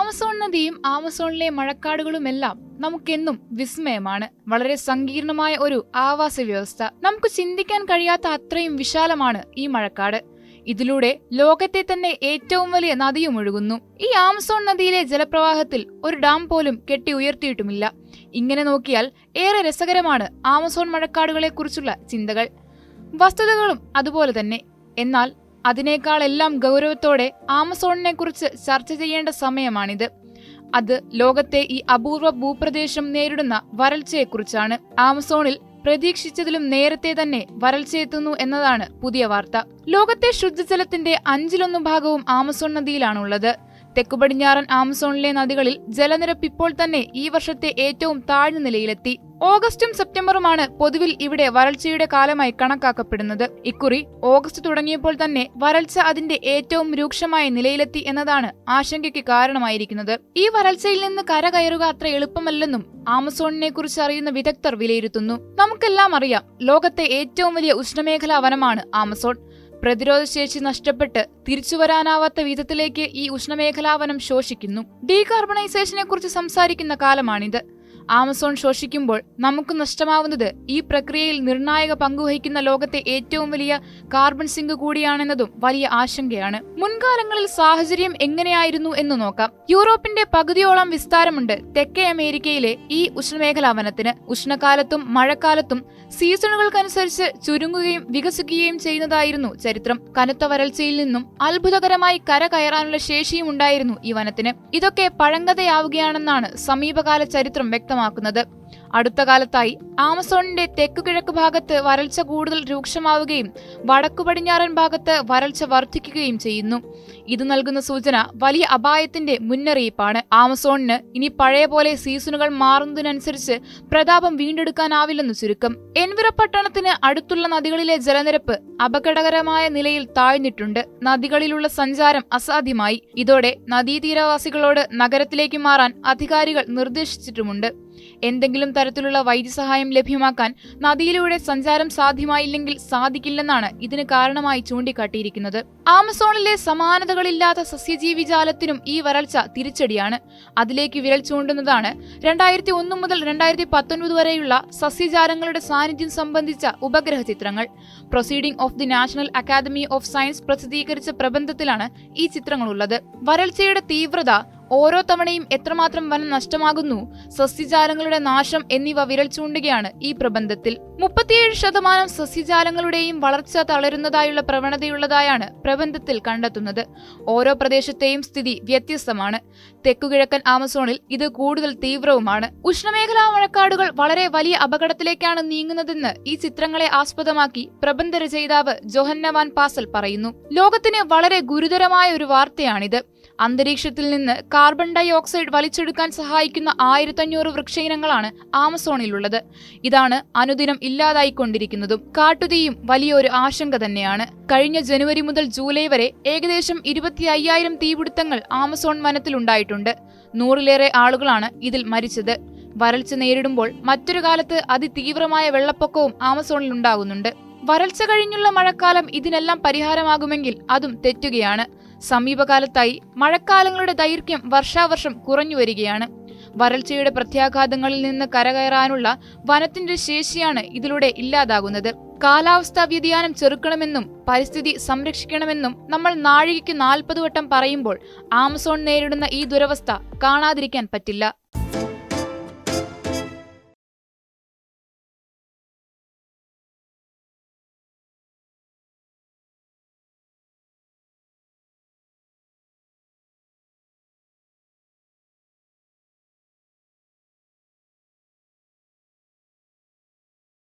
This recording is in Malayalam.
ആമസോൺ നദിയും ആമസോണിലെ മഴക്കാടുകളുമെല്ലാം നമുക്കെന്നും വിസ്മയമാണ്. വളരെ സങ്കീർണമായ ഒരു ആവാസ വ്യവസ്ഥ. നമുക്ക് ചിന്തിക്കാൻ കഴിയാത്ത അത്രയും വിശാലമാണ് ഈ മഴക്കാട്. ഇതിലൂടെ ലോകത്തെ തന്നെ ഏറ്റവും വലിയ നദിയും ഒഴുകുന്നു. ഈ ആമസോൺ നദിയിലെ ജലപ്രവാഹത്തിൽ ഒരു ഡാം പോലും കെട്ടി ഉയർത്തിയിട്ടുമില്ല. ഇങ്ങനെ നോക്കിയാൽ ഏറെ രസകരമാണ് ആമസോൺ മഴക്കാടുകളെ കുറിച്ചുള്ള ചിന്തകൾ, വസ്തുതകളും അതുപോലെ തന്നെ. എന്നാൽ അതിനേക്കാളെല്ലാം ഗൗരവത്തോടെ ആമസോണിനെ കുറിച്ച് ചർച്ച ചെയ്യേണ്ട സമയമാണിത്. അത് ലോകത്തെ ഈ അപൂർവ ഭൂപ്രദേശം നേരിടുന്ന വരൾച്ചയെക്കുറിച്ചാണ്. ആമസോണിൽ പ്രതീക്ഷിച്ചതിലും നേരത്തെ തന്നെ വരൾച്ചയെത്തുന്നു എന്നതാണ് പുതിയ വാർത്ത. ലോകത്തെ ശുദ്ധജലത്തിന്റെ 1/5 ആമസോൺ നദിയിലാണുള്ളത്. തെക്കുപടിഞ്ഞാറൻ ആമസോണിലെ നദികളിൽ ജലനിരപ്പ് ഇപ്പോൾ തന്നെ ഈ വർഷത്തെ ഏറ്റവും താഴ്ന്ന നിലയിലെത്തി. ഓഗസ്റ്റും സെപ്റ്റംബറുമാണ് പൊതുവിൽ ഇവിടെ വരൾച്ചയുടെ കാലമായി കണക്കാക്കപ്പെടുന്നത്. ഇക്കുറി ഓഗസ്റ്റ് തുടങ്ങിയപ്പോൾ തന്നെ വരൾച്ച അതിന്റെ ഏറ്റവും രൂക്ഷമായ നിലയിലെത്തി എന്നതാണ് ആശങ്കയ്ക്ക് കാരണമായിരിക്കുന്നത്. ഈ വരൾച്ചയിൽ നിന്ന് കരകയറുക അത്ര എളുപ്പമല്ലെന്നും ആമസോണിനെ കുറിച്ച് അറിയുന്ന വിദഗ്ധർ വിലയിരുത്തുന്നു. നമുക്കെല്ലാം അറിയാം, ലോകത്തെ ഏറ്റവും വലിയ ഉഷ്ണമേഖലാ വനമാണ് ആമസോൺ. പ്രതിരോധശേഷി നഷ്ടപ്പെട്ട് തിരിച്ചുവരാനാവാത്ത വിധത്തിലേക്ക് ഈ ഉഷ്ണമേഖലാവനം ശോഷിക്കുന്നു. ഡീകാർബണൈസേഷനെ കുറിച്ച് സംസാരിക്കുന്ന കാലമാണിത്. ആമസോൺ ശോഷിക്കുമ്പോൾ നമുക്ക് നഷ്ടമാവുന്നത് ഈ പ്രക്രിയയിൽ നിർണായക പങ്കുവഹിക്കുന്ന ലോകത്തെ ഏറ്റവും വലിയ കാർബൺ സിങ്ക് കൂടിയാണെന്നതും വലിയ ആശങ്കയാണ്. മുൻകാലങ്ങളിൽ സാഹചര്യം എങ്ങനെയായിരുന്നു എന്ന് നോക്കാം. യൂറോപ്പിന്റെ പകുതിയോളം വിസ്താരമുണ്ട് തെക്കേ അമേരിക്കയിലെ ഈ ഉഷ്ണമേഖലാ വനത്തിന്. ഉഷ്ണകാലത്തും മഴക്കാലത്തും സീസണുകൾക്കനുസരിച്ച് ചുരുങ്ങുകയും വികസിക്കുകയും ചെയ്യുന്നതായിരുന്നു ചരിത്രം. കനത്ത വരൾച്ചയിൽ നിന്നും അത്ഭുതകരമായി കരകയറാനുള്ള ശേഷിയും ഉണ്ടായിരുന്നു ഈ വനത്തിന്. ഇതൊക്കെ പഴങ്കഥയാവുകയാണെന്നാണ് സമീപകാല ചരിത്രം വ്യക്തമാക്കുന്നത്. അടുത്ത കാലത്തായി ആമസോണിന്റെ തെക്കുകിഴക്ക് ഭാഗത്ത് വരൾച്ച കൂടുതൽ രൂക്ഷമാവുകയും വടക്കു പടിഞ്ഞാറൻ ഭാഗത്ത് വരൾച്ച വർദ്ധിക്കുകയും ചെയ്യുന്നു. ഇത് നൽകുന്ന സൂചന വലിയ അപായത്തിന്റെ മുന്നറിയിപ്പാണ്. ആമസോണിന് ഇനി പഴയ പോലെ സീസണുകൾ മാറുന്നതിനനുസരിച്ച് പ്രതാപം വീണ്ടെടുക്കാനാവില്ലെന്ന് ചുരുക്കം. എൻവിറ പട്ടണത്തിന് അടുത്തുള്ള നദികളിലെ ജലനിരപ്പ് അപകടകരമായ നിലയിൽ താഴ്ന്നിട്ടുണ്ട്. നദികളിലുള്ള സഞ്ചാരം അസാധ്യമായി. ഇതോടെ നദീതീരവാസികളോട് നഗരത്തിലേക്ക് മാറാൻ അധികാരികൾ നിർദ്ദേശിച്ചിട്ടുമുണ്ട്. എന്തെങ്കിലും തരത്തിലുള്ള വൈദ്യസഹായം ലഭ്യമാക്കാൻ നദിയിലൂടെ സഞ്ചാരം സാധ്യമായില്ലെങ്കിൽ സാധിക്കില്ലെന്നാണ് ഇതിന് കാരണമായി ചൂണ്ടിക്കാട്ടിയിരിക്കുന്നത്. ആമസോണിലെ സമാനതകളില്ലാത്ത സസ്യജീവിജാലത്തിനും ഈ വരൾച്ച തിരിച്ചടിയാണ്. അതിലേക്ക് വിരൽ ചൂണ്ടുന്നതാണ് 2001 മുതൽ 2019 വരെയുള്ള സസ്യജാലങ്ങളുടെ സാന്നിധ്യം സംബന്ധിച്ച ഉപഗ്രഹ ചിത്രങ്ങൾ. Proceeding of the National Academy of Science പ്രസിദ്ധീകരിച്ച പ്രബന്ധത്തിലാണ് ഈ ചിത്രങ്ങളുള്ളത്. വരൾച്ചയുടെ തീവ്രത, ഓരോ തവണയും എത്രമാത്രം വനം നഷ്ടമാകുന്നു, സസ്യജാലങ്ങളുടെ നാശം എന്നിവ വിരൽ ചൂണ്ടുകയാണ് ഈ പ്രബന്ധത്തിൽ. 37% സസ്യജാലങ്ങളുടെയും വളർച്ച തളരുന്നതായുള്ള പ്രവണതയുള്ളതായാണ് പ്രബന്ധത്തിൽ കണ്ടെത്തുന്നത്. ഓരോ പ്രദേശത്തെയും സ്ഥിതി വ്യത്യസ്തമാണ്. തെക്കുകിഴക്കൻ ആമസോണിൽ ഇത് കൂടുതൽ തീവ്രവുമാണ്. ഉഷ്ണമേഖലാ മഴക്കാടുകൾ വളരെ വലിയ അപകടത്തിലേക്കാണ് നീങ്ങുന്നതെന്ന് ഈ ചിത്രങ്ങളെ ആസ്പദമാക്കി പ്രബന്ധ രചയിതാവ് ജോഹന്ന വാൻ പാസൽ പറയുന്നു. ലോകത്തിന് വളരെ ഗുരുതരമായ ഒരു വാർത്തയാണിത്. അന്തരീക്ഷത്തിൽ നിന്ന് കാർബൺ ഡൈ ഓക്സൈഡ് വലിച്ചെടുക്കാൻ സഹായിക്കുന്ന 1500 വൃക്ഷയിനങ്ങളാണ് ആമസോണിലുള്ളത്. ഇതാണ് അനുദിനം ഇല്ലാതായിക്കൊണ്ടിരിക്കുന്നതും. കാട്ടുതീയും വലിയൊരു ആശങ്ക തന്നെയാണ്. കഴിഞ്ഞ ജനുവരി മുതൽ ജൂലൈ വരെ ഏകദേശം 25,000 തീപിടുത്തങ്ങൾ ആമസോൺ വനത്തിലുണ്ടായിട്ടുണ്ട്. 100-ലേറെ ആളുകളാണ് ഇതിൽ മരിച്ചത്. വരൾച്ച നേരിടുമ്പോൾ മറ്റൊരു കാലത്ത് അതിതീവ്രമായ വെള്ളപ്പൊക്കവും ആമസോണിൽ ഉണ്ടാകുന്നുണ്ട്. വരൾച്ച കഴിഞ്ഞുള്ള മഴക്കാലം ഇതിനെല്ലാം പരിഹാരമാകുമെങ്കിൽ അതും തെറ്റുകയാണ്. സമീപകാലത്തായി മഴക്കാലങ്ങളുടെ ദൈർഘ്യം വർഷാവർഷം കുറഞ്ഞു വരികയാണ്. വരൾച്ചയുടെ പ്രത്യാഘാതങ്ങളിൽ നിന്ന് കരകയറാനുള്ള വനത്തിന്റെ ശേഷിയാണ് ഇതിലൂടെ ഇല്ലാതാകുന്നത്. കാലാവസ്ഥാ വ്യതിയാനം ചെറുക്കണമെന്നും പരിസ്ഥിതി സംരക്ഷിക്കണമെന്നും നമ്മൾ നാഴികയ്ക്ക് 40 വട്ടം പറയുമ്പോൾ ആമസോൺ നേരിടുന്ന ഈ ദുരവസ്ഥ കാണാതിരിക്കാൻ പറ്റില്ല.